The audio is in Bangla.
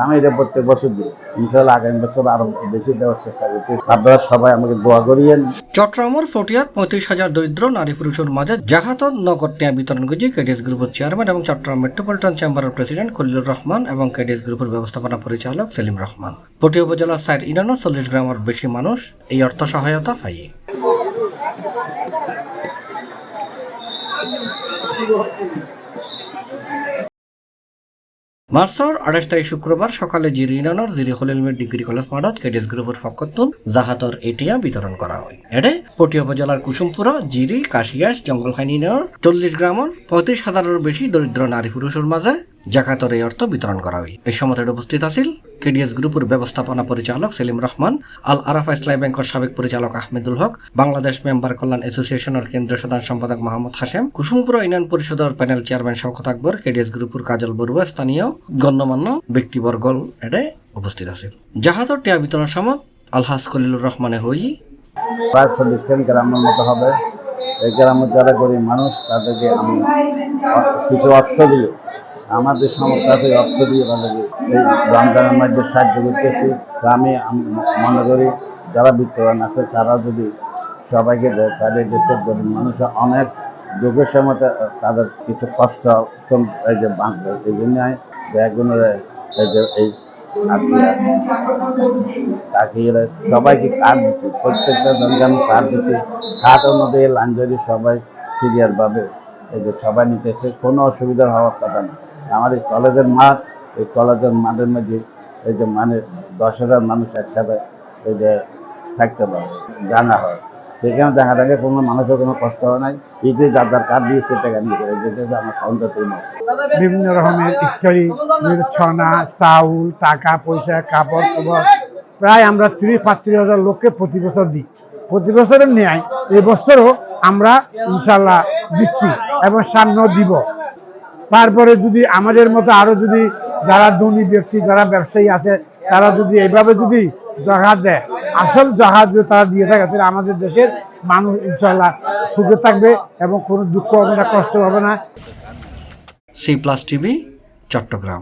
আমি এটা প্রত্যেক বছর দিই, ইনশাআল্লাহ আগামী বছর আরো বেশি দেওয়ার চেষ্টা করছি। আপনারা সবাই আমাকে দোয়া করিয়েন। চট্টগ্রামের ফটিয়াত 35,000 দরিদ্র নারী পুরুষের মাঝে জাহাতত নগদ টিয়া বিতরণ করেছে কেডিএস গ্রুপের চেয়ারম্যান এবং চট্টগ্রাম মেট্রোপলিটন চেম্বারের প্রেসিডেন্ট খলিলুর রহমান এবং কেডিএস গ্রুপের ব্যবস্থাপনা পরিচালক সেলিম রহমান। পটিয়া উপজেলার 40 গ্রামের বেশি মানুষ এই অর্থ সহায়তা পায়। মার্চর 28 তারিখ শুক্রবার সকালে জিরি ইউনিয়নের জিরি খলিল মির ডিগ্রি কলেজ মাঠত কেডিএস গ্রুপের পক্ষতুন জাহাতর এটিয়া বিতরণ করা হয়। এতে পটিয়া উপজেলার কুসুমপুরা, জিরি, কাশিয়াস, জঙ্গলখানি ইউনিয়নের 40 গ্রামের 35,000-এর বেশি দরিদ্র নারী পুরুষের মাঝে জাকাতর এই অর্থ বিতরণ করা হয়। এই সময় উপস্থিত আছিল কেডিএস গ্রুপের ব্যবস্থাপনা পরিচালক সেলিম রহমান, আল আরাফা ইসলামী ব্যাংকের সাবেক পরিচালক আহমেদুল হক, বাংলাদেশ মেম্বার কল্যাণ অ্যাসোসিয়েশনের কেন্দ্রীয় সাধারণ সম্পাদক মোহাম্মদ হাশেম, কুসুমপুরা ইউনিয়ন পরিষদের প্যানেল চেয়ারম্যান শওকত আকবর, কেডিএস গ্রুপের কাজল বড়ুয়া, স্থানীয় গণ্যমান্য ব্যক্তিবর্গ এতে উপস্থিত আছে। জাহাতর টিয়া বিতরণের সময় আলহাজ খলিলুর রহমানে হই প্রায় 40 গ্রামের মতো হবে। এই গ্রামের যারা গরিব মানুষ তাদেরকে আমি কিছু অর্থ দিয়ে, আমাদের সামর্থ্য আছে অর্থ দিয়ে তাদেরকে এই রমজানের মধ্যে সাহায্য করতেছি। তা আমি মনে করি যারা বিত্তবান আছে তারা যদি সবাইকে দেয় তাহলে দেশের গরিব মানুষ অনেক যোগের সময় তাদের কিছু কষ্ট এই যে বাঁধবে। এই জন্য ব্যাগুনের এই যে এই তাকিয়ে সবাইকে কার্ড দিচ্ছি, প্রত্যেকটা জনকে আমি কার্ড দিচ্ছি। কার্ডের মধ্যে লাইন ধরে সবাই সিরিয়াল ভাবে এই যে সবাই নিতেছে, কোনো অসুবিধা হওয়ার কথা না। আমার এই কলেজের মাঠ, এই কলেজের মাঠের মধ্যে এই যে 10,000 মানুষ একসাথে এই যে থাকতে পারে, জানা হয়। সেখানে দেখা থাকে কোনো মানুষের কোনো কষ্ট হয় নাই। ইটি যার যার কার্ড দিয়ে সে টাকা নিয়ে করে যেতে আমার কাউন্টার তৈরি। বিভিন্ন রকমের ইত্যাদি ছনা, চাউল, টাকা পয়সা, কাপড় চোপড় প্রায় আমরা 30-35,000 লোককে প্রতি বছর দিই। প্রতি বছরের ন্যায় এবছরও আমরা ইনশাল্লাহ দিচ্ছি এবং সামনেও দিব। তারপরে যদি আমাদের মতো আরো যদি যারা ধনী ব্যক্তি, যারা ব্যবসায়ী আছে, তারা যদি এইভাবে যদি জাকাত দেয়, আসল জাকাত যদি তারা দিয়ে থাকে, তাহলে আমাদের দেশের মানুষ ইনশাল্লাহ সুখে থাকবে এবং কোনো দুঃখ হবে না, কষ্ট হবে না। C+ TV, Chittagong.